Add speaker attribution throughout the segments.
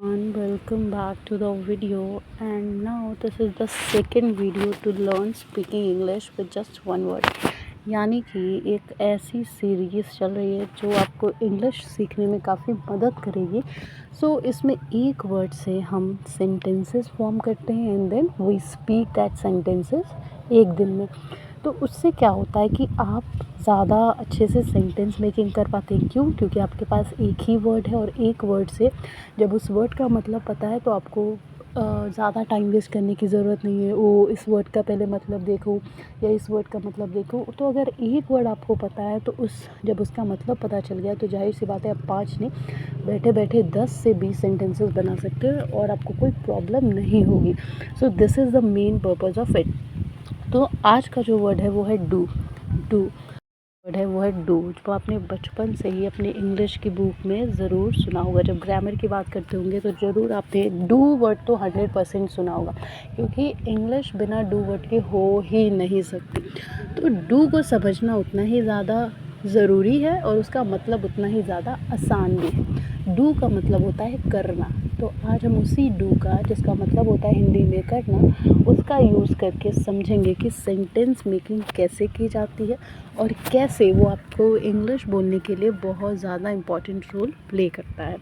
Speaker 1: everyone, welcome back to the video. And now this is the second video to learn speaking English with just one word. यानी कि एक ऐसी series चल रही है जो आपको इंग्लिश सीखने में काफ़ी मदद करेगी। इसमें एक वर्ड से हम सेंटेंसेस फॉर्म करते हैं and then we speak that sentences एक दिन में। तो उससे क्या होता है कि आप ज़्यादा अच्छे से सेंटेंस मेकिंग कर पाते हैं। क्यों? क्योंकि आपके पास एक ही वर्ड है और एक वर्ड से जब उस वर्ड का मतलब पता है तो आपको ज़्यादा टाइम वेस्ट करने की ज़रूरत नहीं है। वो इस वर्ड का पहले मतलब देखो या इस वर्ड का मतलब देखो। तो अगर एक वर्ड आपको पता है तो जब उसका मतलब पता चल गया तो जाहिर सी बात है आप 5 नहीं बैठे बैठे 10 से 20 सेंटेंसेस बना सकते हो और आपको कोई प्रॉब्लम नहीं होगी। This is the main purpose of it. तो आज का जो वर्ड है वो है डू। वर्ड है वो है डू, जो आपने बचपन से ही अपने इंग्लिश की बुक में ज़रूर सुना होगा। जब ग्रामर की बात करते होंगे तो ज़रूर आपने डू वर्ड तो 100% सुना होगा, क्योंकि इंग्लिश बिना डू वर्ड के हो ही नहीं सकती। तो डू को समझना उतना ही ज़्यादा ज़रूरी है और उसका मतलब उतना ही ज़्यादा आसान भी है। डू का मतलब होता है करना। तो आज हम उसी डू का, जिसका मतलब होता है हिंदी में करना, उसका यूज़ करके समझेंगे कि सेंटेंस मेकिंग कैसे की जाती है और कैसे वो आपको इंग्लिश बोलने के लिए बहुत ज़्यादा इम्पॉर्टेंट रोल प्ले करता है।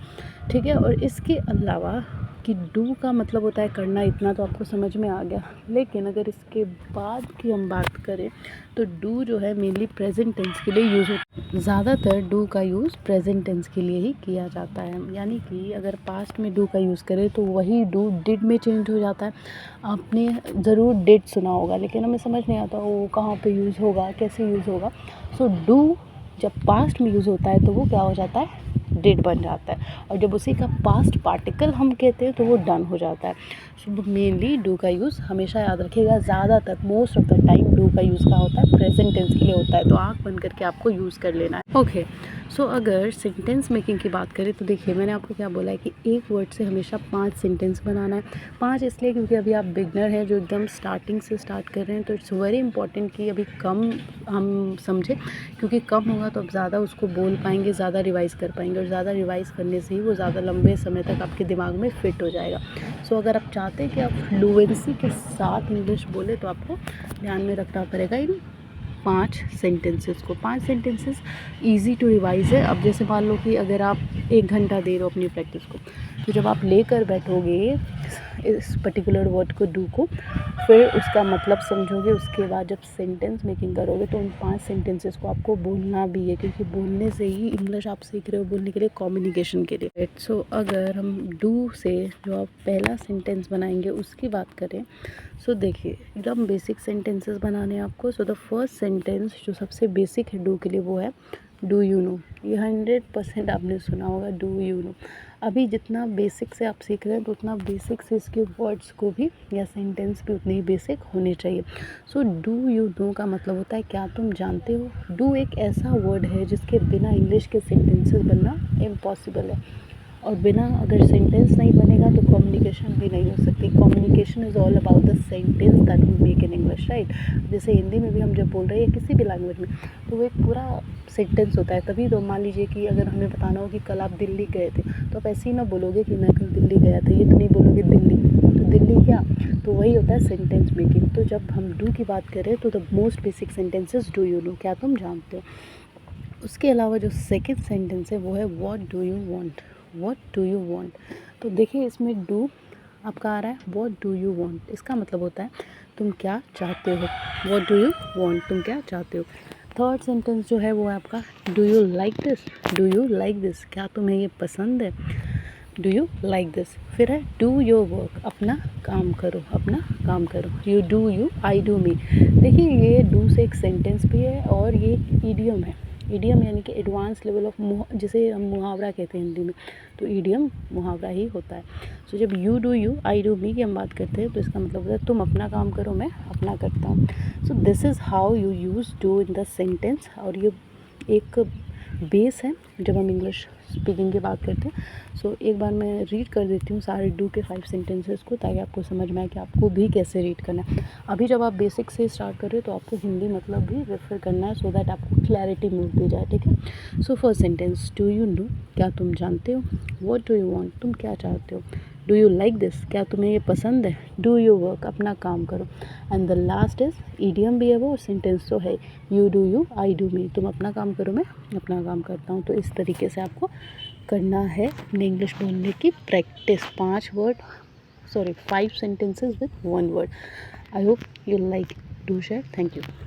Speaker 1: ठीक है। और इसके अलावा कि डू का मतलब होता है करना, इतना तो आपको समझ में आ गया। लेकिन अगर इसके बाद की हम बात करें तो डू जो है मेनली प्रेजेंट टेंस के लिए यूज़ होता है। ज़्यादातर डू का यूज़ प्रेजेंट टेंस के लिए ही किया जाता है। यानी कि अगर पास्ट में डू का यूज़ करें तो वही डू डिड में चेंज हो जाता है। आपने ज़रूर डिड सुना होगा, लेकिन हमें समझ नहीं आता वो कहाँ पे यूज़ होगा, कैसे यूज़ होगा। डू जब पास्ट में यूज़ होता है तो वो क्या हो जाता है, डिड बन जाता है। और जब उसी का पास्ट पार्टिकल हम कहते हैं तो वो डन हो जाता है। मेनली डू का यूज़ हमेशा याद रखिएगा, ज़्यादातर most of the time do का यूज़ का होता है प्रेजेंट टेंस के लिए होता है। तो आँख बंद करके आपको यूज़ कर लेना है। ओके। अगर सेंटेंस मेकिंग की बात करें तो देखिए, मैंने आपको क्या बोला है कि एक वर्ड से हमेशा 5 सेंटेंस बनाना है। 5 इसलिए क्योंकि अभी आप बिगनर हैं, जो एकदम स्टार्टिंग से स्टार्ट कर रहे हैं। तो इट्स वेरी इंपॉर्टेंट कि अभी कम हम समझें, क्योंकि कम होगा तो आप ज़्यादा उसको बोल पाएंगे, ज़्यादा रिवाइज़ कर पाएंगे, और ज़्यादा रिवाइज़ करने से ही वो ज़्यादा लंबे समय तक आपके दिमाग में फिट हो जाएगा। अगर आप चाहते हैं कि आप फ्लुएंसी के साथ इंग्लिश बोले तो आपको ध्यान में रखना पड़ेगा इन 5 सेंटेंसेस को। 5 सेंटेंसेस ईज़ी टू रिवाइज़ है। अब जैसे मान लो कि अगर आप 1 घंटा दे रहे हो अपनी प्रैक्टिस को, तो जब आप लेकर बैठोगे इस पर्टिकुलर वर्ड को, डू को, फिर उसका मतलब समझोगे, उसके बाद जब सेंटेंस मेकिंग करोगे तो उन 5 सेंटेंसेस को आपको बोलना भी है, क्योंकि बोलने से ही इंग्लिश आप सीख रहे हो, बोलने के लिए, कम्युनिकेशन के लिए। अगर हम डू से जो आप पहला सेंटेंस बनाएंगे उसकी बात करें, देखिए एकदम बेसिक सेंटेंसेस बनाने हैं आपको। द फर्स्ट सेंटेंस जो सबसे बेसिक है डू के लिए वो है डू यू नो। ये 100% आपने सुना होगा, डू यू नो। अभी जितना बेसिक से आप सीख रहे हैं तो उतना बेसिक से इसके वर्ड्स को भी या सेंटेंस भी उतने ही बेसिक होने चाहिए। डू यू नो का मतलब होता है क्या तुम जानते हो। डू एक ऐसा वर्ड है जिसके बिना इंग्लिश के सेंटेंसेस बनना इम्पॉसिबल है, और बिना अगर सेंटेंस नहीं बनेगा तो कम्युनिकेशन भी नहीं हो सकती। Communication is all about the sentence that we make in English, right. जैसे हिंदी में भी हम जब बोल रहे हैं किसी भी लैंग्वेज में, तो वो एक पूरा सेंटेंस होता है। तभी तो मान लीजिए कि अगर हमें बताना हो कि कल आप दिल्ली गए थे, तो आप ऐसे ही ना बोलोगे कि मैं कल दिल्ली गया था, ये तो नहीं बोलोगे दिल्ली। तो दिल्ली क्या, तो वही होता है सेंटेंस मेकिंग। तो जब हम डू की बात करें तो the most basic sentences do you know, क्या तुम जानते हो। उसके अलावा जो सेकेंड सेंटेंस है वो है what do you want. What do you want. तो देखिए इसमें डू आपका आ रहा है, व्हाट डू यू वांट, इसका मतलब होता है तुम क्या चाहते हो। व्हाट डू यू वांट, तुम क्या चाहते हो। थर्ड सेंटेंस जो है वो है आपका do you like this. Do you like this, क्या तुम्हें ये पसंद है। Do you like this. फिर है डू योर वर्क, अपना काम करो, अपना काम करो। You do you, I do me. देखिए ये डू से एक सेंटेंस भी है और ये ईडियम है। ईडियम यानी कि एडवांस लेवल ऑफ जिसे हम मुहावरा कहते हैं हिंदी में, तो ईडियम मुहावरा ही होता है। जब you do you, I do me की हम बात करते हैं तो इसका मतलब होता है तुम अपना काम करो, मैं अपना करता हूँ। This is how you use do in the sentence. और ये एक बेस है जब हम इंग्लिश स्पीकिंग की बात करते हैं। सो एक बार मैं रीड कर देती हूँ सारे डू के 5 सेंटेंसेस को, ताकि आपको समझ में आए कि आपको भी कैसे रीड करना है। अभी जब आप बेसिक से स्टार्ट कर रहे हो तो आपको हिंदी मतलब भी रेफर करना है, सो दैट आपको क्लैरिटी मिलती जाए, ठीक है। So first sentence, do you know, क्या तुम जानते हो। व्हाट डू यू वांट, तुम क्या चाहते हो। डू यू लाइक दिस, क्या तुम्हें ये पसंद है। डू यू वर्क, अपना काम करो। And the last is idiom भी है वो, और सेंटेंस तो है you do you, I do me, तुम अपना काम करो, मैं अपना काम करता हूँ। तो इस तरीके से आपको करना है अपने इंग्लिश बोलने की practice. 5 sentences with 1 word. I hope you like. Do share. Thank you.